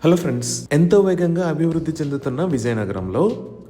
Hello friends, ఎంతో వేగంగా అభివృద్ధి చెందుతున్న విజయనగరంలో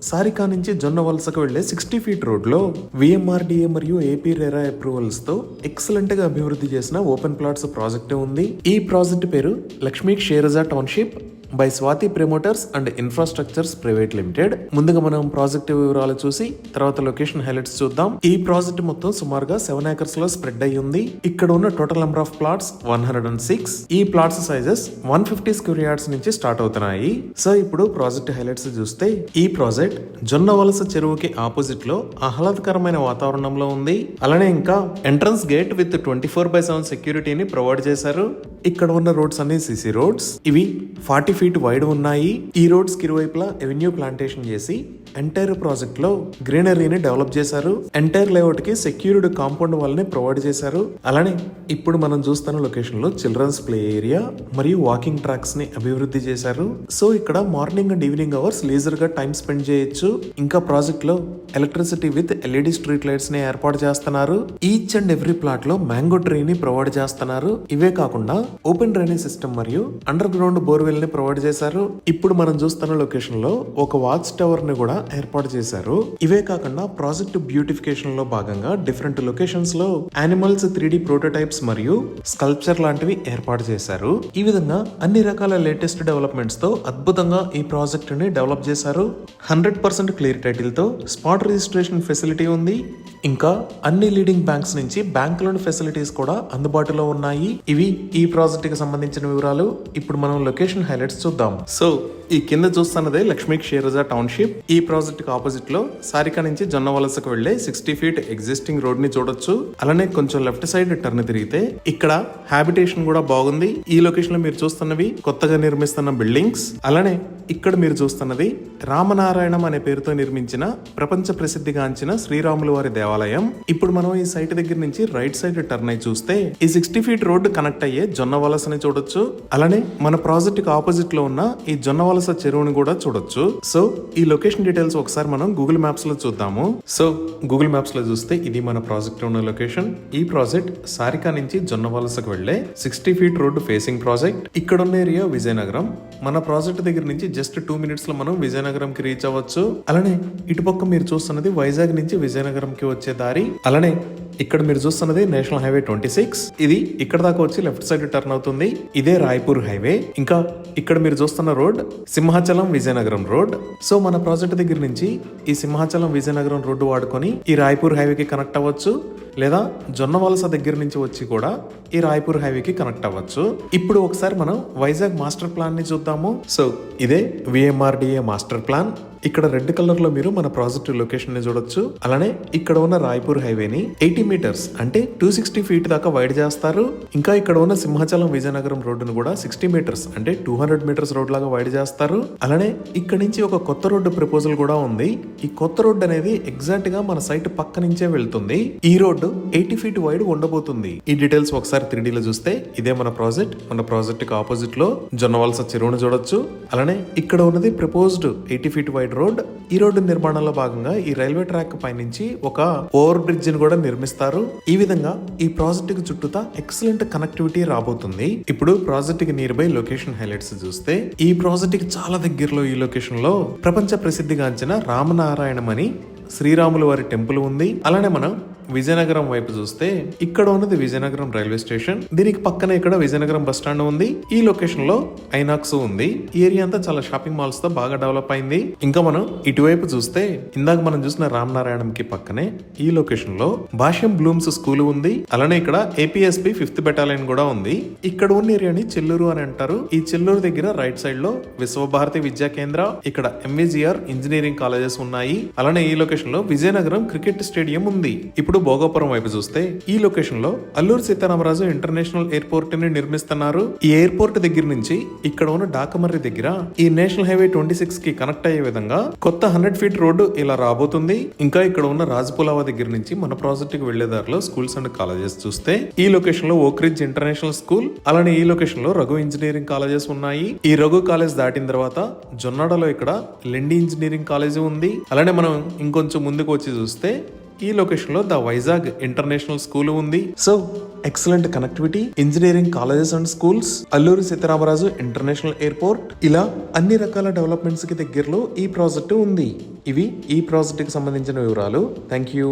సారికా నుంచి జొన్న వలసకు వెళ్లే 60 ఫీట్ రోడ్లో విఎంఆర్డీఏ మరియు ఏపీ రెరా అప్రూవల్స్ తో ఎక్సలెంట్ గా అభివృద్ధి చేసిన ఓపెన్ ప్లాట్స్ ప్రాజెక్ట్ ఉంది. ఈ ప్రాజెక్ట్ పేరు Lakshmi Sheraja township by Swathi promoters and infrastructures private limited. ముందుగా మనం ప్రాజెక్ట్ వివరాలు చూసి తర్వాత లొకేషన్ హైలైట్స్ చూద్దాం. ఈ ప్రాజెక్ట్ మొత్తం సుమారుగా 7 acres లో స్ప్రెడ్ అయి ఉంది. ఇక్కడ ఉన్న టోటల్ నెంబర్ ఆఫ్ ప్లాట్స్ 106. ఈ ప్లాట్స్ సైజెస్ 150 స్క్వేర్ యార్డ్స్ నుంచి స్టార్ట్ అవుతున్నాయి. సో ఇప్పుడు ప్రాజెక్ట్ హైలైట్స్ చూస్తే ఈ ప్రాజెక్ట్ జొన్న వలస చెరువుకి ఆపోజిట్ లో ఆహ్లాదకరమైన వాతావరణంలో ఉంది. అలానే ఇంకా ఎంట్రన్స్ గేట్ విత్ 24/7 సెక్యూరిటీని ప్రొవైడ్ చేశారు. ఇక్కడ ఉన్న రోడ్స్ అన్ని సిసి రోడ్స్. ఇవి 40 ఫీట్ వైడ్ ఉన్నాయి. ఈ రోడ్స్ కి ఇరువైపులా ఎవెన్యూ ప్లాంటేషన్ చేసి ఎంటైర్ ప్రాజెక్ట్ లో గ్రీనరీని డెవలప్ చేశారు. ఎంటైర్ లేఅవుట్ కి సెక్యూర్డ్ కాంపౌండ్ వాళ్ళని ప్రొవైడ్ చేశారు. అలానే ఇప్పుడు మనం చూస్తున్న లొకేషన్ లో చిల్డ్రన్స్ ప్లే ఏరియా మరియు వాకింగ్ ట్రాక్స్ ని అభివృద్ధి చేశారు. సో ఇక్కడ morning and evening hours leisure గా టైం స్పెండ్ చేయొచ్చు. ఇంకా ప్రాజెక్ట్ లో electricity with LED street lights ని ఏర్పాటు చేస్తున్నారు. ఈచ్ అండ్ ఎవ్రీ ప్లాట్ లో మ్యాంగో ట్రీ ని ప్రొవైడ్ చేస్తున్నారు. ఇవే కాకుండా ఓపెన్ డ్రైనేజ్ సిస్టమ్ మరియు అండర్ గ్రౌండ్ బోర్వెల్ ని ప్రొవైడ్ చేశారు. ఇప్పుడు మనం చూస్తున్న లొకేషన్ లో ఒక వాచ్ టవర్ ని కూడా ఏర్పాటు చేశారు. ఇవే కాకుండా ప్రాజెక్ట్ బ్యూటిఫికేషన్ లో భాగంగా డిఫరెంట్ లొకేషన్స్ లో యానిమల్స్ 3D ప్రోటోటైప్స్ మరియు స్కల్ప్చర్ లాంటివి ఏర్పాటు చేశారు. ఈ విధంగా అన్ని రకాల లేటెస్ట్ డెవలప్మెంట్స్ తో అద్భుతంగా ఈ ప్రాజెక్ట్ ని డెవలప్ చేశారు. 100% క్లియర్ టైటిల్ తో స్పాట్ రిజిస్ట్రేషన్ ఫెసిలిటీ ఉంది. ఇంకా అన్ని లీడింగ్ బ్యాంక్స్ నుంచి బ్యాంక్ లోన్ ఫెసిలిటీస్ కూడా అందుబాటులో ఉన్నాయి. ఇవి ఈ ప్రాజెక్ట్ కి సంబంధించిన వివరాలు. ఇప్పుడు మనం లొకేషన్ హైలైట్స్ చూద్దాం. సో ఈ కింద చూస్తున్నదే లక్ష్మీ షేరజా టౌన్షిప్. ఈ ప్రాజెక్ట్ కి ఆపోజిట్ లో సారికా నుంచి జొన్న వలసకు వెళ్లే 60 ఫీట్ ఎగ్జిస్టింగ్ రోడ్ ని చూడొచ్చు. అలానే కొంచెం లెఫ్ట్ సైడ్ టర్న్ తిరిగితే ఇక్కడ హ్యాబిటేషన్ కూడా బాగుంది. ఈ లొకేషన్ లో మీరు చూస్తున్నవి కొత్తగా నిర్మిస్తున్న బిల్డింగ్స్. అలానే ఇక్కడ మీరు చూస్తున్నది రామనారాయణం అనే పేరుతో నిర్మించిన ప్రపంచ ప్రసిద్ధిగాంచిన శ్రీరాములు వారి దేవాలయం. ఇప్పుడు మనం ఈ సైట్ దగ్గర నుంచి రైట్ సైడ్ టర్న్ అయి చూస్తే ఈ 60 ఫీట్ రోడ్ కనెక్ట్ అయ్యే జొన్న వలసని చూడొచ్చు. అలానే మన ప్రాజెక్ట్ కి ఆపోజిట్ లో ఉన్న ఈ జొన్న వలస చెరువుని కూడా చూడొచ్చు. సో ఈ లొకేషన్ డీటెయిల్స్ ఒకసారి మనం గూగుల్ మ్యాప్స్ లో చూద్దాము. సో గూగుల్ మ్యాప్స్ లో చూస్తే ఇది మన ప్రాజెక్ట్ ఉన్న లొకేషన్. ఈ ప్రాజెక్ట్ సారికా నుంచి జొన్న వలసకు వెళ్లే 60 ఫీట్ రోడ్ ఫేసింగ్ ప్రాజెక్ట్. ఇక్కడ ఉన్న ఏరియా విజయనగరం. మన ప్రాజెక్ట్ దగ్గర నుంచి జస్ట్ 2 minutes లో మనం విజయనగరం కి రీచ్ అవ్వచ్చు. అలానే ఇటుపక్క మీరు చూస్తున్నది వైజాగ్ నుంచి విజయనగరం కి వచ్చే దారి. అలానే ఇక్కడ మీరు చూస్తున్నది నేషనల్ హైవే 26. ఇది ఇక్కడ దాకా వచ్చి లెఫ్ట్ సైడ్ టర్న్ అవుతుంది. ఇదే రాయ్పూర్ హైవే. ఇంకా ఇక్కడ మీరు చూస్తున్న road Simhachalam Vizianagaram road. So మన ప్రాజెక్ట్ దగ్గర నుంచి ఈ సింహాచలం విజయనగరం రోడ్డు వాడుకొని ఈ రాయ్పూర్ హైవేకి కనెక్ట్ అవ్వచ్చు. లేదా జొన్న వలస దగ్గర నుంచి వచ్చి కూడా ఈ రాయ్పూర్ హైవేకి కనెక్ట్ అవ్వచ్చు. ఇప్పుడు ఒకసారి మనం వైజాగ్ మాస్టర్ ప్లాన్ ని చూద్దాము. సో ఇదే విఎంఆర్డీఏ మాస్టర్ ప్లాన్. ఇక్కడ రెడ్ కలర్ లో మీరు మన ప్రాజెక్ట్ లొకేషన్ ని చూడొచ్చు. అలానే ఇక్కడ ఉన్న రాయ్పూర్ హైవేని 80 మీటర్స్ అంటే 260 ఫీట్ దాకా వైడ్ చేస్తారు. ఇంకా ఇక్కడ ఉన్న సింహాచలం విజయనగరం రోడ్డును కూడా 60 మీటర్స్ అంటే 200 మీటర్స్ రోడ్ లాగా వైడ్ చేస్తారు. అలానే ఇక్కడ నుంచి ఒక కొత్త రోడ్డు ప్రపోజల్ కూడా ఉంది. ఈ కొత్త రోడ్డు అనేది ఎగ్జాక్ట్ గా మన సైట్ పక్క నుంచే వెళ్తుంది. ఈ రోడ్డు 80 ఫీట్ వైడ్ ఉండబోతుంది. ఈ డీటెయిల్స్ ఒకసారి 3D లో చూస్తే ఇదే మన ప్రాజెక్ట్. మన ప్రాజెక్ట్ కి ఆపోజిట్ లో జొన్నవలస చెరువును చూడొచ్చు. అలానే ఇక్కడ ఉన్నది ప్రపోజ్డ్ 80 ఫీట్ వైడ్ రోడ్. ఈ రోడ్డు నిర్మాణంలో భాగంగా ఈ రైల్వే ట్రాక్ పైనుంచి ఒక ఓవర్ బ్రిడ్జ్ ని కూడా నిర్మిస్తారు. ఈ విధంగా ఈ ప్రాజెక్ట్ కి చుట్టూతా ఎక్సలెంట్ కనెక్టివిటీ రాబోతుంది. ఇప్పుడు ప్రాజెక్ట్ కి నియర్ బై లొకేషన్ హైలైట్స్ చూస్తే ఈ ప్రాజెక్ట్ కి చాలా దగ్గరలో ఈ లొకేషన్ లో ప్రపంచ ప్రసిద్ధిగాంచిన రామనారాయణం అని శ్రీరాములు వారి టెంపుల్ ఉంది. అలానే మనం విజయనగరం వైపు చూస్తే ఇక్కడ ఉన్నది విజయనగరం రైల్వే స్టేషన్. దీనికి పక్కనే ఇక్కడ విజయనగరం బస్ స్టాండ్ ఉంది. ఈ లొకేషన్ లో ఐనాక్స్ ఉంది. ఈ ఏరియా అంతా చాలా షాపింగ్ మాల్స్ తో బాగా డెవలప్ అయింది. ఇంకా మనం ఇటువైపు చూస్తే ఇందాక మనం చూసిన రామనారాయణం కి పక్కనే ఈ లొకేషన్ లో భాష్యం బ్లూమ్స్ స్కూల్ ఉంది. అలానే ఇక్కడ ఏపీఎస్పీ 5th బెటాలియన్ కూడా ఉంది. ఇక్కడ ఉన్న ఏరియాని చెల్లూరు అని అంటారు. ఈ చెల్లూరు దగ్గర రైట్ సైడ్ లో విశ్వభారతి విద్యా కేంద్ర, ఇక్కడ ఎంవిజిఆర్ ఇంజనీరింగ్ కాలేజెస్ ఉన్నాయి. అలానే ఈ లొకేషన్ లో విజయనగరం క్రికెట్ స్టేడియం ఉంది. ఇప్పుడు భోగాపురం వైపు చూస్తే ఈ లొకేషన్ లో అల్లూరు సీతారామరాజు ఇంటర్నేషనల్ ఎయిర్పోర్ట్ ని నిర్మిస్తున్నారు. ఈ ఎయిర్పోర్ట్ దగ్గర నుంచి ఇక్కడ ఉన్న డాకమర్రి దగ్గర ఈ నేషనల్ హైవే 26 కి కనెక్ట్ అయ్యే విధంగా కొత్త 100 ఫీట్ రోడ్డు ఇలా రాబోతుంది. ఇంకా ఇక్కడ ఉన్న రాజపులావా దగ్గర నుంచి మన ప్రాజెక్ట్ కి వెళ్లే దారిలో స్కూల్స్ అండ్ కాలేజెస్ చూస్తే ఈ లొకేషన్ లో ఓక్రిడ్జ్ ఇంటర్నేషనల్ స్కూల్, అలానే ఈ లొకేషన్ లో రఘు ఇంజనీరింగ్ కాలేజెస్ ఉన్నాయి. ఈ రఘు కాలేజ్ దాటిన తర్వాత జొన్నాడలో ఇక్కడ లెండి ఇంజనీరింగ్ కాలేజ్ ఉంది. అలానే మనం ఇంకొంచెం ముందుకు వచ్చి చూస్తే ఈ లొకేషన్ లో ద వైజాగ్ ఇంటర్నేషనల్ స్కూల్ ఉంది. So excellent connectivity, engineering colleges and schools, Alluri Sitaramaraju international airport, ఇలా అన్ని రకాల డెవలప్మెంట్స్ కి దగ్గరలో ఈ ప్రాజెక్టు ఉంది. ఇవి ఈ ప్రాజెక్ట్ కి సంబంధించిన వివరాలు. Thank you.